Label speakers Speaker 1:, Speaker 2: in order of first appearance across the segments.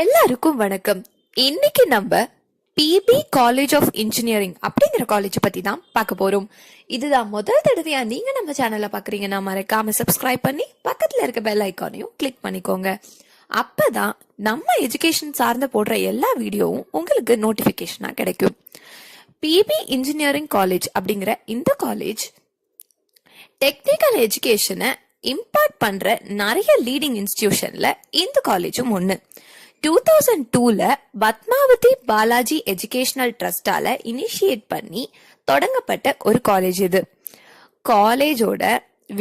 Speaker 1: எல்லாருக்கும் வணக்கம். இன்னைக்கு நம்ம பிபி காலேஜ் ஆஃப் இன்ஜினியரிங் அப்படிங்கிற காலேஜ் பத்தி தான் பார்க்க போறோம். இதுதான் முதல் தடவையா நீங்க நம்ம சேனலை பாக்குறீங்கன்னா மறக்காம சப்ஸ்கிரைப் பண்ணி பக்கத்துல இருக்க பெல் ஐக்கானையும் கிளிக் பண்ணிக்கோங்க. அப்பதான் நம்ம எஜுகேஷன் சார்ந்த போடுற எல்லா வீடியோவும் உங்களுக்கு நோட்டிபிகேஷனா கிடைக்கும். பிபி இன்ஜினியரிங் காலேஜ் அப்படிங்கிற இந்த காலேஜ் டெக்னிக்கல் எஜுகேஷனை இம்பார்ட் பண்ற நிறைய லீடிங் இன்ஸ்டிடியூஷன்ல இந்த காலேஜும் ஒண்ணு. 2002ல பத்மாவதி பாலாஜி எஜுகேஷனல் ட்ரஸ்டால இனிஷியேட் பண்ணி தொடங்கப்பட்ட ஒரு காலேஜ் இது. காலேஜோட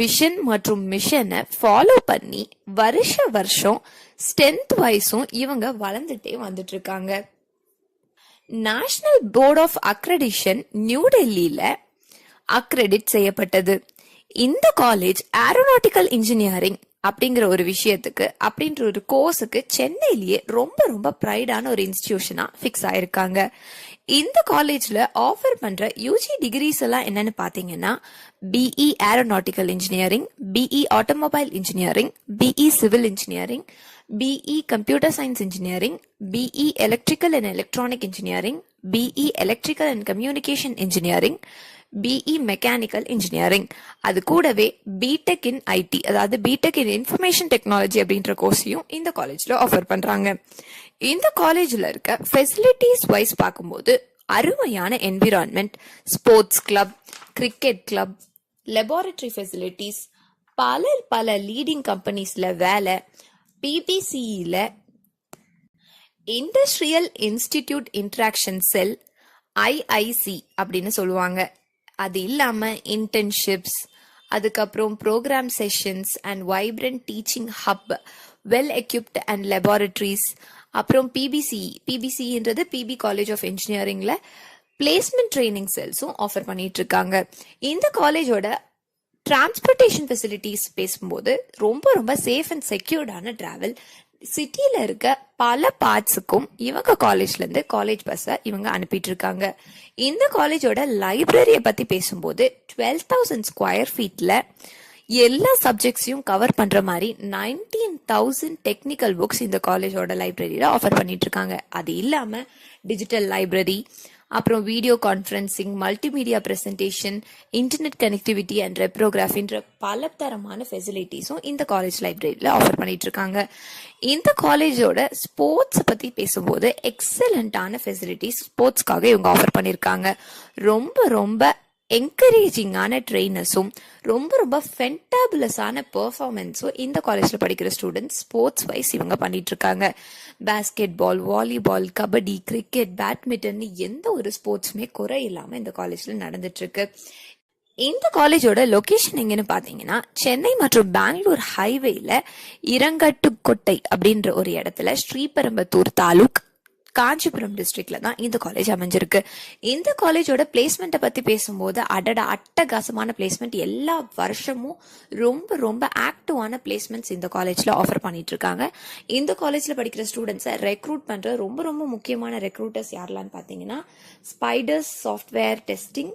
Speaker 1: விஷன் மற்றும் மிஷனை ஃபாலோ பண்ணி வருஷம் ஸ்ட்ரென்த் வைஸும் இவங்க வளர்ந்துட்டே வந்துட்டு இருக்காங்க. National board of accreditation new டெல்லியில அக்ரெடிட் செய்யப்பட்டது. இந்த காலேஜ் ஏரோநாட்டிக்கல் இன்ஜினியரிங் அப்படிங்கிற ஒரு விஷயத்துக்கு அப்படின்ற ஒரு கோர்ஸுக்கு சென்னையிலேயே ரொம்ப ப்ரைடான ஒரு இன்ஸ்டிடியூஷனா ஃபிக்ஸ் ஆயிருக்காங்க. இந்த காலேஜ்ல ஆஃபர் பண்ற யூஜி டிகிரிஸ் எல்லாம் என்னன்னு பாத்தீங்கன்னா BE aeronautical engineering, BE automobile engineering, BE civil engineering, BE computer science engineering, BE electrical and electronic engineering, BE electrical and communication engineering, BE mechanical engineering. அது கூடவே பிடெக் இன் ஐடி, அதாவது BTech in information technology அப்படின்ற கோர்ஸையும் இந்த காலேஜ்ல offer பண்றாங்க. இந்த காலேஜ்ல இருக்க ஃபெசிலிட்டிஸ் வைஸ் பார்க்கும்போது அருமையான environment, sports club, cricket club, laboratory facilities, பல லீடிங் கம்பெனிஸ்ல வேலை, பிபிசிஇல industrial institute interaction cell, IIC அப்படின்னு சொல்லுவாங்க. அது இல்லாம இன்டர்ன்ஷிப்ஸ், அதுக்கப்புறம் program sessions and vibrant teaching hub, well equipped and laboratories, அப்புறம் பிபிசின்றது பிபி காலேஜ் ஆஃப் இன்ஜினியரிங்ல பிளேஸ்மெண்ட் ட்ரைனிங் செல்ஸும் ஆஃபர் பண்ணிட்டு இருக்காங்க. இந்த காலேஜோட டிரான்ஸ்போர்டேஷன் ஃபெசிலிட்டிஸ் பேசும்போது ரொம்ப சேஃப் அண்ட் செக்யூர்டான டிராவல். சிட்டியில இருக்க பல பார்ட்ஸுக்கும் இவங்க காலேஜ்ல இருந்து காலேஜ் பஸ்ஸை இவங்க அனுப்பிட்டு இருக்காங்க. இந்த காலேஜோட லைப்ரரியை பத்தி பேசும்போது 12,000 ஸ்கொயர் ஃபீட்ல எல்லா சப்ஜெக்ட்ஸையும் கவர் பண்ற மாதிரி 19,000 டெக்னிக்கல் புக்ஸ் இந்த காலேஜோட லைப்ரரியில ஆஃபர் பண்ணிட்டு இருக்காங்க. அது இல்லாம டிஜிட்டல் லைப்ரரி, அப்புறம் video conferencing, multimedia presentation, internet connectivity and ரெப்ரோகிராஃபின்ற பல தரமான ஃபெசிலிட்டிஸும் இந்த காலேஜ் லைப்ரரியில ஆஃபர் பண்ணிட்டு இருக்காங்க. இந்த காலேஜோட ஸ்போர்ட்ஸ் பத்தி பேசும்போது எக்ஸலண்டான ஃபெசிலிட்டிஸ் ஸ்போர்ட்ஸ்க்காக இவங்க ஆஃபர் பண்ணியிருக்காங்க. ரொம்ப என்கரேஜிங்கான ட்ரெயினர்ஸும் ரொம்ப ஃபென்டாபுலஸான பெர்ஃபார்மன்ஸும் இந்த காலேஜ்ல படிக்கிற ஸ்டூடெண்ட்ஸ் ஸ்போர்ட்ஸ் வைஸ் இவங்க பண்ணிட்டு இருக்காங்க. Basketball, volleyball, kabaddi, cricket, badminton, எந்த ஒரு ஸ்போர்ட்ஸுமே குறை இல்லாம இந்த காலேஜ்ல நடந்துட்டு இருக்கு. இந்த காலேஜோட லொகேஷன் எங்கன்னு பாத்தீங்கன்னா சென்னை மற்றும் பெங்களூர் ஹைவேல இரங்கட்டுக்கோட்டை அப்படின்ற ஒரு இடத்துல ஸ்ரீபெரும்புதூர் தாலுக், காஞ்சிபுரம் டிஸ்ட்ரிக்ட்ல தான் இந்த காலேஜ் அமைஞ்சிருக்கு. இந்த காலேஜோட பிளேஸ்மெண்ட்டை பத்தி பேசும்போது அட்டகாசமான பிளேஸ்மெண்ட். எல்லா வருஷமும் ரொம்ப ஆக்டிவான பிளேஸ்மெண்ட்ஸ் இந்த காலேஜ்ல ஆஃபர் பண்ணிட்டு இருக்காங்க. இந்த காலேஜ்ல படிக்கிற ஸ்டூடெண்ட்ஸை ரெக்ரூட் பண்ற ரொம்ப முக்கியமான ரெக்ரூட்டர்ஸ் யாரெல்லாம் பாத்தீங்கன்னா Spiders software testing,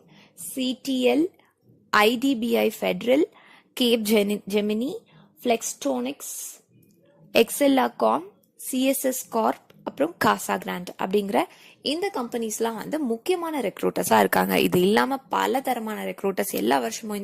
Speaker 1: CDL, IDBI Federal, Capgemini, Flextronics, Excelacom, CSS Corp, அப்புறம் காசா கிராண்ட் அப்படிங்கிற இந்த கம்பெனிஸ்லாம் முக்கியமான ரெக்ரூட்டர்ஸா இருக்காங்க. இது இல்லாம பல தரமான ரெக்ரூட்டர்ஸ் எல்லா வருஷமும் இந்த